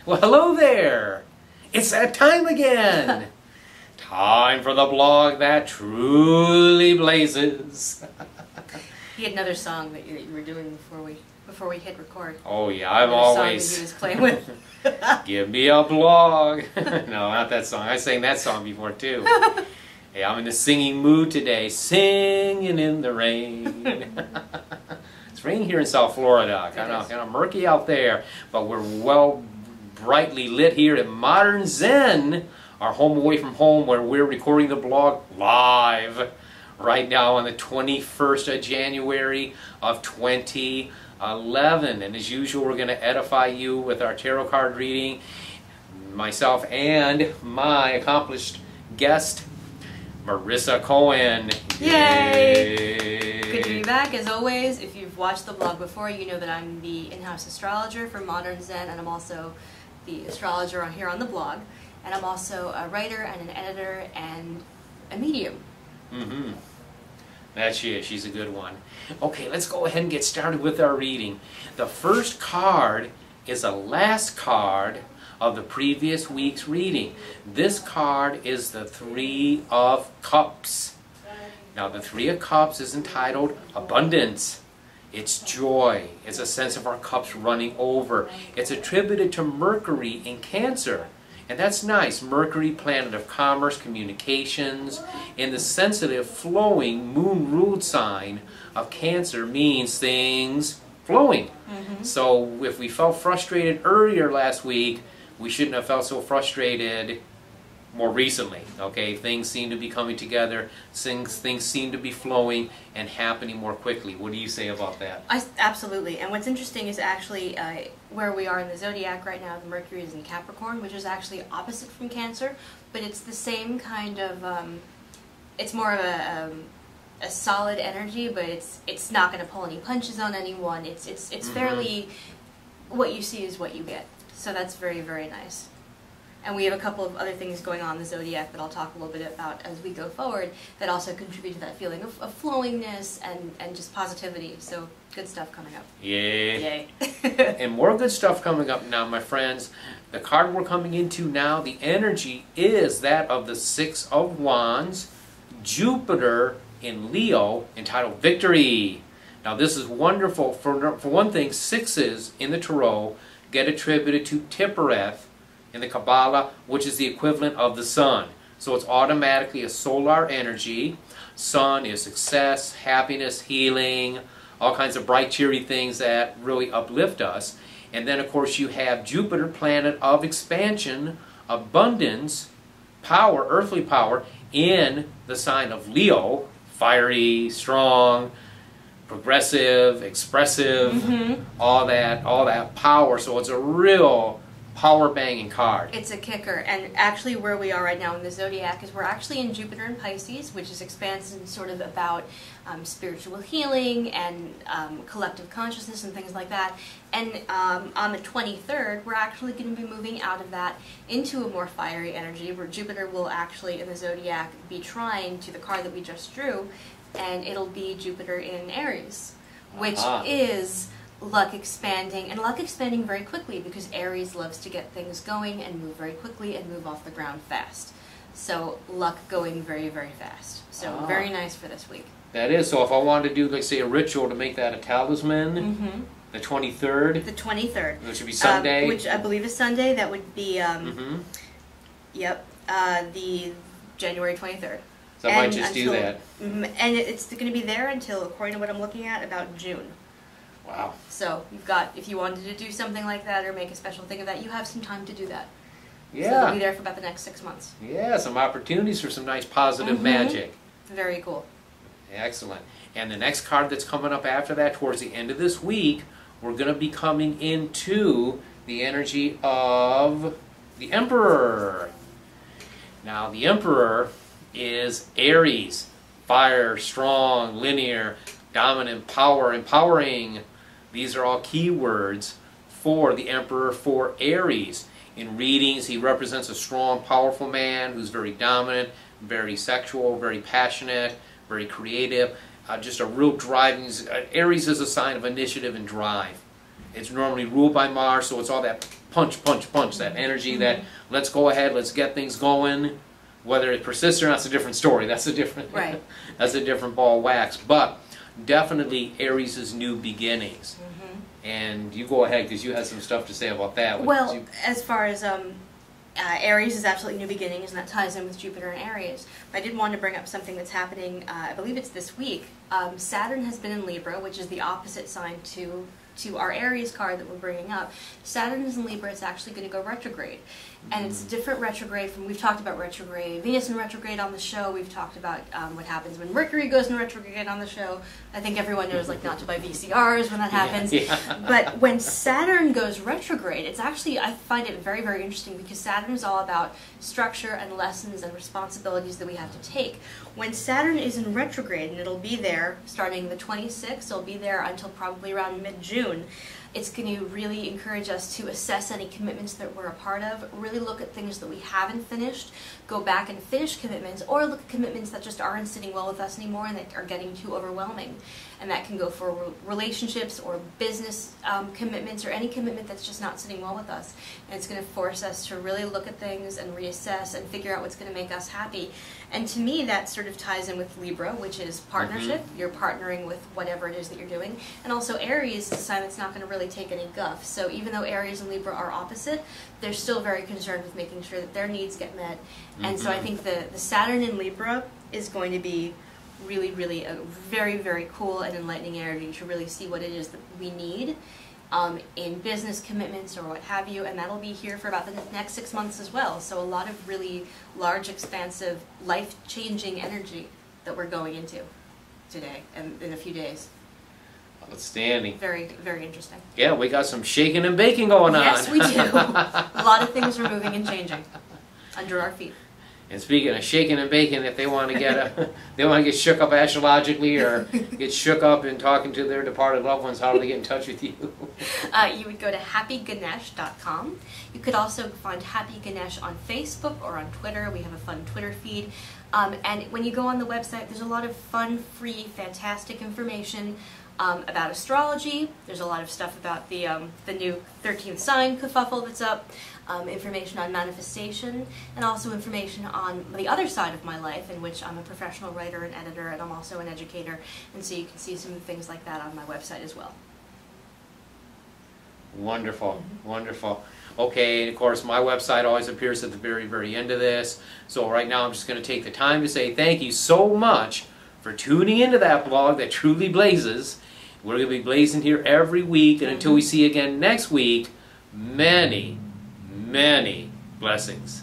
Well, hello there! It's that time again! Time for the blog that truly blazes. He had another song that you were doing before we hit record. Oh yeah, I'm another always... song that he was playing with. Give me a blog. No, not that song. I sang that song before too. Hey, I'm in the singing mood today. Singing in the rain. It's raining here in South Florida. Kind of murky out there, but we're well brightly lit here at Modern Zen, our home away from home, where we're recording the blog live right now on the 21st of January of 2011. And as usual, we're going to edify you with our tarot card reading. Myself and my accomplished guest, Marissa Cohen. Yay! Good to be back, as always. If you've watched the blog before, you know that I'm the in-house astrologer for Modern Zen, and I'm also the astrologer here on the blog. And I'm also a writer and an editor and a medium. Mm-hmm. That's she. She's a good one. Okay, let's go ahead and get started with our reading. The first card is the last card of the previous week's reading. This card is the Three of Cups. Now, the Three of Cups is entitled Abundance. It's joy. It's a sense of our cups running over. It's attributed to Mercury in Cancer. And that's nice. Mercury, planet of commerce, communications, and the sensitive, flowing, moon-ruled sign of Cancer means things flowing. Mm-hmm. So if we felt frustrated earlier last week, we shouldn't have felt so frustrated more recently. Okay, things seem to be coming together, things seem to be flowing and happening more quickly. What do you say about that? Absolutely. And what's interesting is actually where we are in the zodiac right now. The Mercury is in Capricorn, which is actually opposite from Cancer, but it's the same kind of. It's more of a solid energy, but it's not going to pull any punches on anyone. It's mm-hmm. fairly. What you see is what you get. So that's very, very nice. And we have a couple of other things going on in the zodiac that I'll talk a little bit about as we go forward that also contribute to that feeling of flowingness and just positivity. So good stuff coming up. Yay. Yay. And more good stuff coming up now, my friends. The card we're coming into now, the energy is that of the Six of Wands, Jupiter in Leo, entitled Victory. Now this is wonderful. For one thing, sixes in the Tarot get attributed to Tippereth in the Kabbalah, which is the equivalent of the sun. So it's automatically a solar energy. Sun is success, happiness, healing, all kinds of bright, cheery things that really uplift us. And then, of course, you have Jupiter, planet of expansion, abundance, power, earthly power, in the sign of Leo, fiery, strong, progressive, expressive, mm-hmm. all that power. So it's a real power banging card. It's a kicker. And actually where we are right now in the zodiac is we're actually in Jupiter in Pisces, which is expansive and sort of about spiritual healing and collective consciousness and things like that. And on the 23rd, we're actually going to be moving out of that into a more fiery energy, where Jupiter will actually in the zodiac be trine to the card that we just drew, and it'll be Jupiter in Aries, which is luck expanding, and luck expanding very quickly, because Aries loves to get things going and move very quickly and move off the ground fast. So luck going very, very fast. So very nice for this week. That is. So if I wanted to do, like, say, a ritual to make that a talisman, mm-hmm. the 23rd? The 23rd. Which would be Sunday? Which I believe is Sunday. That would be, mm-hmm. Yep, the January 23rd. So I might just do that. And it's going to be there until, according to what I'm looking at, about June. Wow. So you've got, if you wanted to do something like that or make a special thing of that, you have some time to do that. Yeah. So they'll be there for about the next 6 months. Yeah, some opportunities for some nice positive mm-hmm. magic. Very cool. Excellent. And the next card that's coming up after that, towards the end of this week, we're going to be coming into the energy of the Emperor. Now, the Emperor is Aries. Fire, strong, linear, dominant, power, empowering. These are all keywords for the Emperor for Aries. In readings, he represents a strong, powerful man who's very dominant, very sexual, very passionate, very creative, just a real driving. Aries is a sign of initiative and drive. It's normally ruled by Mars, so it's all that punch, punch, punch, that energy that let's go ahead, let's get things going. Whether it persists or not, that's a different story. That's a different, right. That's a different ball of wax. But definitely Aries is new beginnings. And you go ahead because you had some stuff to say about that. Well, as far as Aries is absolutely new beginnings, and that ties in with Jupiter and Aries. But I did want to bring up something that's happening, I believe it's this week. Saturn has been in Libra, which is the opposite sign to our Aries card that we're bringing up. Saturn is in Libra. It's actually going to go retrograde. And it's a different retrograde from, we've talked about retrograde, Venus in retrograde on the show. We've talked about what happens when Mercury goes in retrograde on the show. I think everyone knows like not to buy VCRs when that happens. Yeah. But when Saturn goes retrograde, it's actually, I find it very, very interesting because Saturn is all about structure and lessons and responsibilities that we have to take. When Saturn is in retrograde, and it'll be there starting the 26th, it'll be there until probably around mid-June, it's going to really encourage us to assess any commitments that we're a part of, really look at things that we haven't finished, go back and finish commitments, or look at commitments that just aren't sitting well with us anymore and that are getting too overwhelming. And that can go for relationships or business commitments or any commitment that's just not sitting well with us. And it's going to force us to really look at things and reassess and figure out what's going to make us happy. And to me, that sort of ties in with Libra, which is partnership. You're partnering with whatever it is that you're doing. And also Aries is a sign that's not going to really take any guff. So even though Aries and Libra are opposite, they're still very concerned with making sure that their needs get met. And so I think the Saturn in Libra is going to be really, really a very, very cool and enlightening energy to really see what it is that we need in business commitments or what have you, and that'll be here for about the next 6 months as well. So a lot of really large, expansive, life-changing energy that we're going into today and in a few days. Outstanding. Very, very interesting. Yeah, we got some shaking and baking going on. Yes, we do. A lot of things are moving and changing under our feet. And speaking of shaking and baking, if they want to get shook up astrologically or get shook up in talking to their departed loved ones, how do they get in touch with you? You would go to happyganesh.com. You could also find Happy Ganesh on Facebook or on Twitter. We have a fun Twitter feed. And when you go on the website, there's a lot of fun, free, fantastic information about astrology. There's a lot of stuff about the new 13th sign kerfuffle that's up, information on manifestation, and also information on the other side of my life, in which I'm a professional writer and editor, and I'm also an educator, and so you can see some things like that on my website as well. Wonderful, wonderful. Okay, and of course my website always appears at the very, very end of this, so right now I'm just going to take the time to say thank you so much for tuning into that blog that truly blazes. We're going to be blazing here every week, and until we see you again next week, many, many blessings.